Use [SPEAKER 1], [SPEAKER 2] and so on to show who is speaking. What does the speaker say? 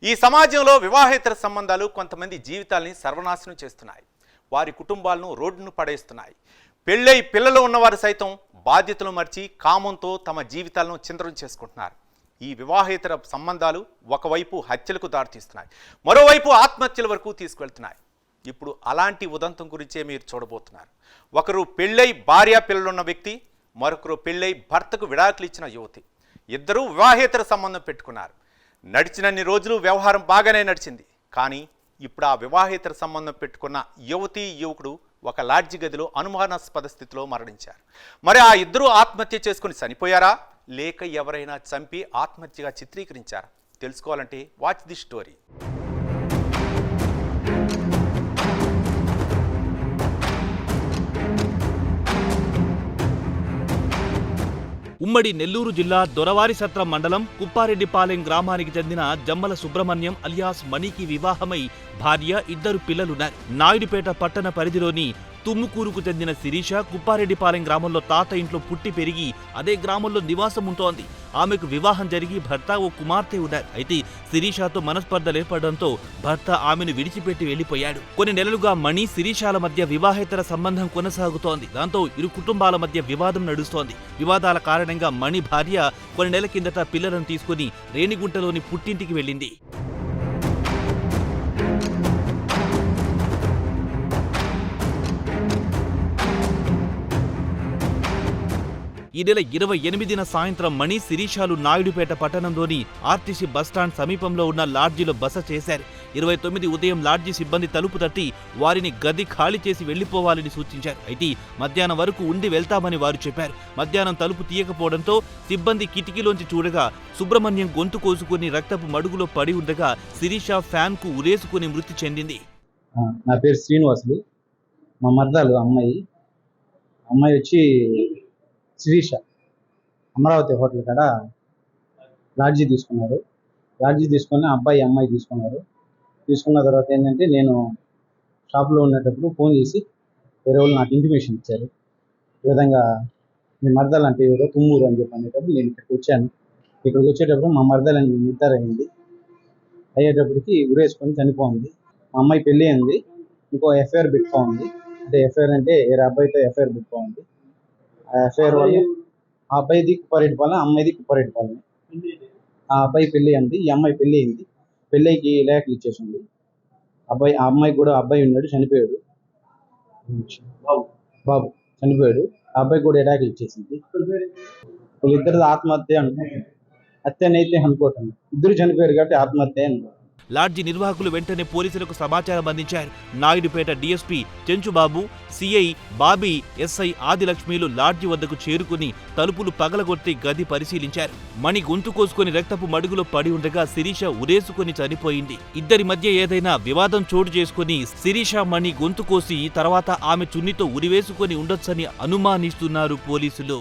[SPEAKER 1] ఈ సమాజంలో వివాహేతర సంబంధాలు కొంతమంది జీవితాల్ని సర్వనాశనం చేస్తున్నాయి. వారి కుటుంబాలను రోడ్డును పడేస్తున్నాయి. పెళ్ళై పిల్లలు ఉన్నవారు సైతం బాధ్యతలు మర్చి కామంతో తమ జీవితాలను చిందరం చేసుకుంటున్నారు. ఈ వివాహేతర సంబంధాలు ఒకవైపు హత్యలకు దారితీస్తున్నాయి, మరోవైపు ఆత్మహత్యల వరకు తీసుకువెళ్తున్నాయి. ఇప్పుడు అలాంటి ఉదంతం గురించే మీరు చూడబోతున్నారు. ఒకరు పెళ్ళై భార్య పిల్లలున్న వ్యక్తి, మరొకరు పెళ్ళై భర్తకు విడాకులు ఇచ్చిన యువతి. ఇద్దరూ వివాహేతర సంబంధం పెట్టుకున్నారు. నడిచినన్ని రోజులు వ్యవహారం బాగానే నడిచింది. కానీ ఇప్పుడు ఆ వివాహేతర సంబంధం పెట్టుకున్న యువతి యువకుడు ఒక లాడ్జి గదిలో అనుమానాస్పద స్థితిలో మరణించారు. మరి ఆ ఇద్దరూ ఆత్మహత్య చేసుకుని చనిపోయారా, లేక ఎవరైనా చంపి ఆత్మహత్యగా చిత్రీకరించారా? తెలుసుకోవాలంటే వాచ్ ది స్టోరీ.
[SPEAKER 2] ఉమ్మడి నెల్లూరు జిల్లా దొరవారిసత్రం మండలం కుప్పారెడ్డిపాలెం గ్రామానికి చెందిన జమ్మల సుబ్రహ్మణ్యం అలియాస్ మణికి వివాహమై భార్య, ఇద్దరు పిల్లలున్నారు. నాయుడుపేట పట్టణ పరిధిలోని తుమ్ముకూరుకు చెందిన శిరీష కుప్పారెడ్డిపాలెం గ్రామంలో తాత ఇంట్లో పుట్టి పెరిగి అదే గ్రామంలో నివాసం ఉంటోంది. ఆమెకు వివాహం జరిగి భర్త, ఓ కుమార్తె ఉన్నారు. అయితే శిరీషతో మనస్పర్ధలు ఏర్పడడంతో భర్త ఆమెను విడిచిపెట్టి వెళ్లిపోయాడు. కొన్ని నెలలుగా మణి, శిరీషాల మధ్య వివాహేతర సంబంధం కొనసాగుతోంది. దాంతో ఇరు కుటుంబాల మధ్య వివాదం నడుస్తోంది. వివాదాల కారణంగా మణి భార్య కొన్ని నెలల కిందట పిల్లలను తీసుకుని రేణిగుంటలోని పుట్టింటికి వెళ్ళింది. ఈ నెల 28న సాయంత్రం మణి, శిరీషాలు నాయుడుపేట పట్టణంలోని ఆర్టీసీ బస్టాండ్ సమీపంలో ఉన్న లాడ్జిలో బస చేశారు. 29 ఉదయం లాడ్జి సిబ్బంది తలుపు తట్టి వారిని గది ఖాళీ చేసి వెళ్లిపోవాలని సూచించారు. అయితే మధ్యాహ్నం వరకు ఉండి వెళ్తామని వారు చెప్పారు. మధ్యాహ్నం తలుపు తీయకపోవడంతో సిబ్బంది కిటికీలోంచి చూడగా సుబ్రహ్మణ్యం గొంతు కోసుకుని రక్తపు మడుగులో పడి ఉండగా శిరీష ఫ్యాన్ కు ఉరేసుకుని మృతి చెందింది.
[SPEAKER 3] నా పేరు శ్రీనివాసులు. మా మర్దాలు అమ్మాయి వచ్చి శిరీష అమరావతి హోటల్ కాడ లాడ్జీ తీసుకున్నారు. లాడ్జీ తీసుకొని అమ్మాయి తీసుకున్నారు. తీసుకున్న తర్వాత ఏంటంటే, నేను షాప్లో ఉండేటప్పుడు ఫోన్ చేసి వేరే వాళ్ళు నాకు ఇంటిమేషన్ ఇచ్చారు. ఈ విధంగా మీ మర్దాలు అంటే ఎవరో తుమ్మూరు అని చెప్పి అనేటప్పుడు నేను ఇక్కడికి వచ్చాను. ఇక్కడికి వచ్చేటప్పుడు మా మర్దాలని నిర్ధార అయ్యేటప్పటికి ఉరేసుకొని చనిపోయింది. మా అమ్మాయి పెళ్ళి అయింది. ఇంకో ఎఫ్ఐఆర్ పెట్టుకోండి. అంటే ఎఫ్ఐఆర్ అంటే వేరే అబ్బాయితో ఎఫ్ఐఆర్ పెట్టుకోండి. ఆ ఎఫ్ఐఆర్ వల్ల ఆ అబ్బాయిది కుప్పారెడ్డిపాలెం, అమ్మాయిది కుప్పారెడ్డిపాలెం. ఆ అబ్బాయి పెళ్ళి అయింది, ఈ అమ్మాయి పెళ్ళి అయింది. పెళ్ళికి లేఖలు ఇచ్చేసింది. ఆ అమ్మాయికి కూడా అబ్బాయి ఉన్నాడు, చనిపోయాడు. బాబు చనిపోయాడు. ఆ అబ్బాయికి కూడా ఎడాకులు ఇచ్చేసింది. వీళ్ళిద్దరు ఆత్మహత్య అనుకుంటున్నారు. హత్యనైతే అనుకోవటం, ఇద్దరు చనిపోయారు కాబట్టి ఆత్మహత్య అనుకుంటున్నారు.
[SPEAKER 2] లాడ్జి నిర్వాహకులు వెంటనే పోలీసులకు సమాచారం అందించారు. Naidupeta DSP Chenchubabu, CI Bobby, SI ఆదిలక్ష్మిలు లాడ్జి వద్దకు చేరుకుని తలుపులు పగలగొట్టి గది పరిశీలించారు. మణి గొంతు కోసుకుని రక్తపు మడుగులో పడి ఉండగా శిరీష ఉరేసుకుని చనిపోయింది. ఇద్దరి మధ్య ఏదైనా వివాదం చోటు చేసుకుని శిరీష మణి గొంతు కోసి తర్వాత ఆమె చున్నితో ఉరివేసుకుని ఉండొచ్చని అనుమానిస్తున్నారు పోలీసులు.